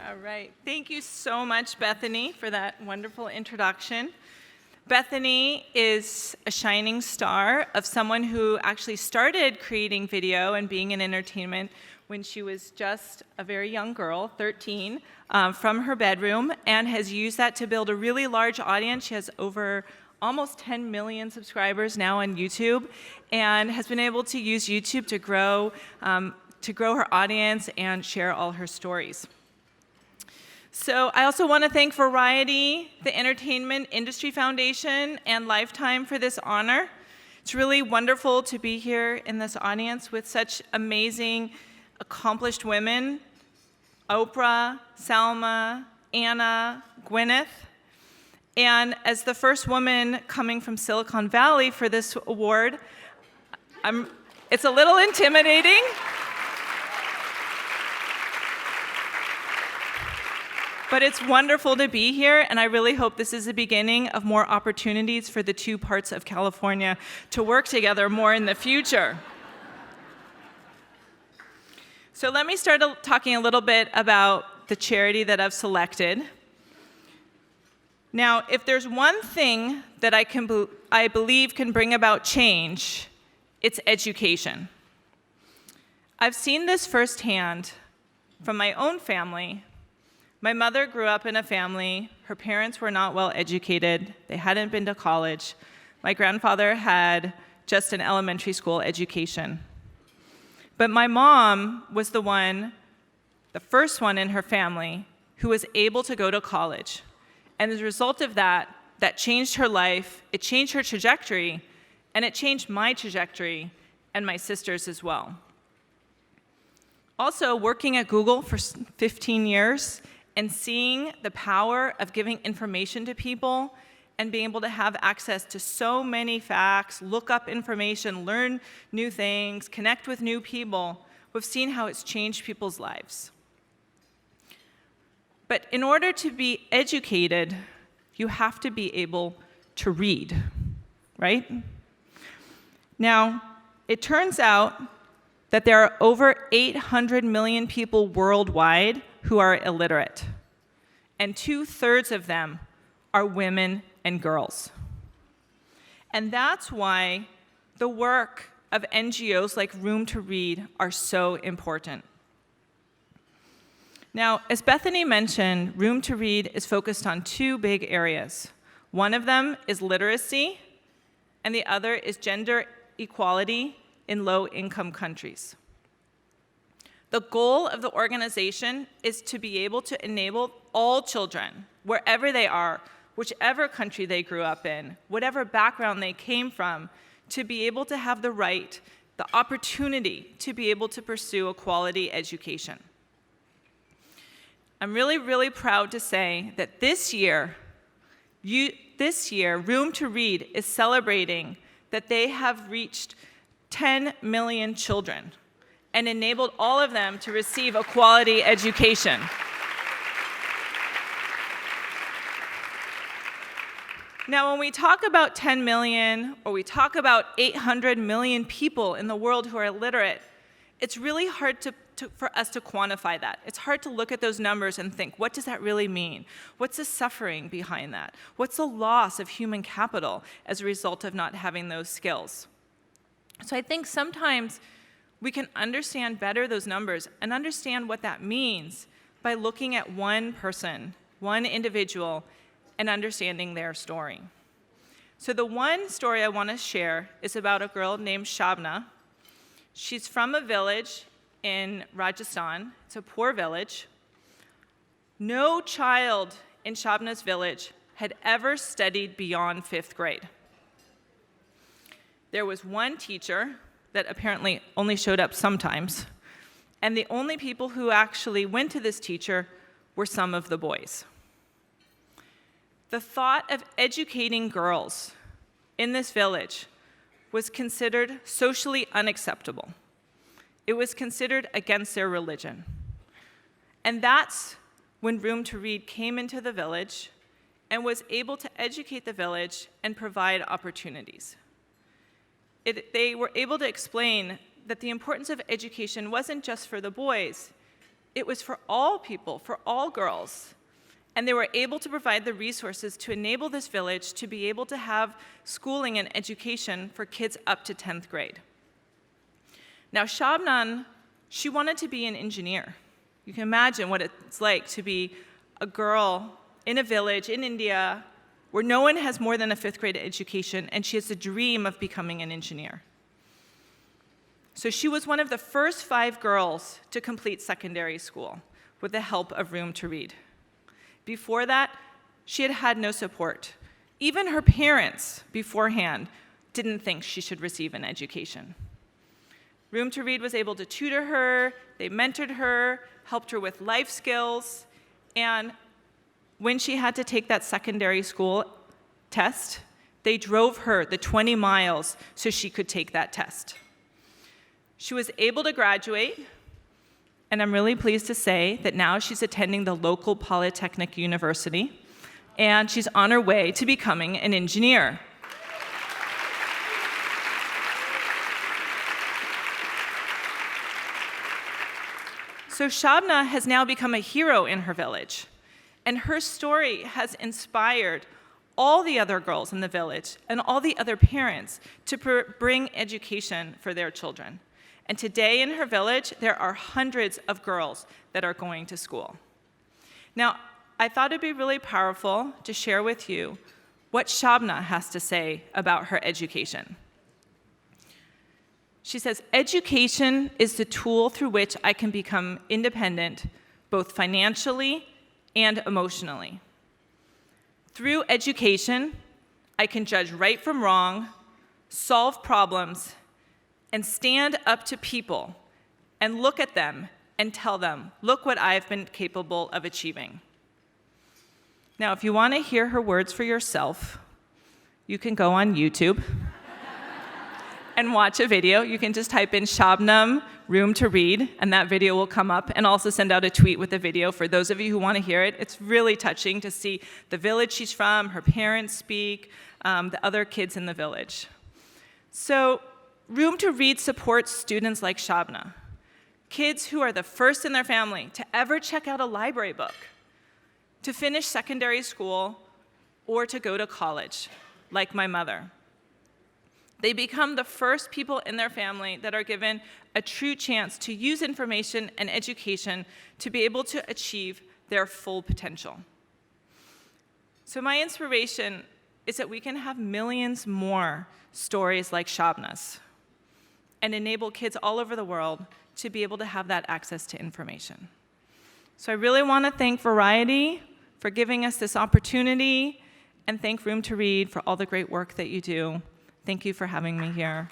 All right. Thank you so much, Bethany, for that wonderful introduction. Bethany is a shining star of someone who actually started creating video and being in entertainment when she was just a very young girl, 13, from her bedroom, and has used that to build a really large audience. She has over almost 10 million subscribers now on YouTube, and has been able to use YouTube to grow her audience and share all her stories. So I also want to thank Variety, the Entertainment Industry Foundation, and Lifetime for this honor. It's really wonderful to be here in this audience with such amazing, accomplished women: Oprah, Salma, Anna, Gwyneth. And as the first woman coming from Silicon Valley for this award, it's a little intimidating. But it's wonderful to be here, and I really hope this is the beginning of more opportunities for the two parts of California to work together more in the future. So let me start talking a little bit about the charity that I've selected. Now, if there's one thing that I believe can bring about change, it's education. I've seen this firsthand from my own family. My mother grew up in a family. Her parents were not well educated. They hadn't been to college. My grandfather had just an elementary school education. But my mom was the first one in her family who was able to go to college. And as a result of that, that changed her life, it changed her trajectory, and it changed my trajectory and my sister's as well. Also, working at Google for 15 years, and seeing the power of giving information to people and being able to have access to so many facts, look up information, learn new things, connect with new people, we've seen how it's changed people's lives. But in order to be educated, you have to be able to read, right? Now, it turns out that there are over 800 million people worldwide who are illiterate, and 2/3 of them are women and girls. And that's why the work of NGOs like Room to Read are so important. Now, as Bethany mentioned, Room to Read is focused on two big areas. One of them is literacy, and the other is gender equality in low-income countries. The goal of the organization is to be able to enable all children, wherever they are, whichever country they grew up in, whatever background they came from, to be able to have the right, the opportunity to be able to pursue a quality education. I'm really, really proud to say that this year, Room to Read is celebrating that they have reached 10 million children and enabled all of them to receive a quality education. Now, when we talk about 10 million, or we talk about 800 million people in the world who are illiterate, it's really hard for us to quantify that. It's hard to look at those numbers and think, what does that really mean? What's the suffering behind that? What's the loss of human capital as a result of not having those skills? So I think sometimes we can understand better those numbers and understand what that means by looking at one person, one individual, and understanding their story. So the one story I want to share is about a girl named Shabna. She's from a village in Rajasthan. It's a poor village. No child in Shabna's village had ever studied beyond 5th grade. There was one teacher that apparently only showed up sometimes, and the only people who actually went to this teacher were some of the boys. The thought of educating girls in this village was considered socially unacceptable. It was considered against their religion. And that's when Room to Read came into the village and was able to educate the village and provide opportunities. They were able to explain that the importance of education wasn't just for the boys, it was for all people, for all girls. And they were able to provide the resources to enable this village to be able to have schooling and education for kids up to 10th grade. Now, Shabnan, she wanted to be an engineer. You can imagine what it's like to be a girl in a village in India where no one has more than a 5th grade education, and she has the dream of becoming an engineer. So she was one of the first 5 girls to complete secondary school with the help of Room to Read. Before that, she had had no support. Even her parents beforehand didn't think she should receive an education. Room to Read was able to tutor her, they mentored her, helped her with life skills, and when she had to take that secondary school test, they drove her the 20 miles so she could take that test. She was able to graduate, and I'm really pleased to say that now she's attending the local Polytechnic University, and she's on her way to becoming an engineer. So Shabna has now become a hero in her village, and her story has inspired all the other girls in the village and all the other parents to bring education for their children. And today in her village, there are hundreds of girls that are going to school. Now, I thought it'd be really powerful to share with you what Shabna has to say about her education. She says, education is the tool through which I can become independent, both financially and emotionally. Through education, I can judge right from wrong, solve problems, and stand up to people and look at them and tell them, look what I've been capable of achieving. Now, if you want to hear her words for yourself, you can go on YouTube and watch a video. You can just type in Shabnam Room to Read, and that video will come up, and also send out a tweet with the video for those of you who want to hear it. It's really touching to see the village she's from, her parents speak, the other kids in the village. So Room to Read supports students like Shabna, kids who are the first in their family to ever check out a library book, to finish secondary school, or to go to college, like my mother. They become the first people in their family that are given a true chance to use information and education to be able to achieve their full potential. So my inspiration is that we can have millions more stories like Shabna's and enable kids all over the world to be able to have that access to information. So I really want to thank Variety for giving us this opportunity, and thank Room to Read for all the great work that you do. Thank you for having me here.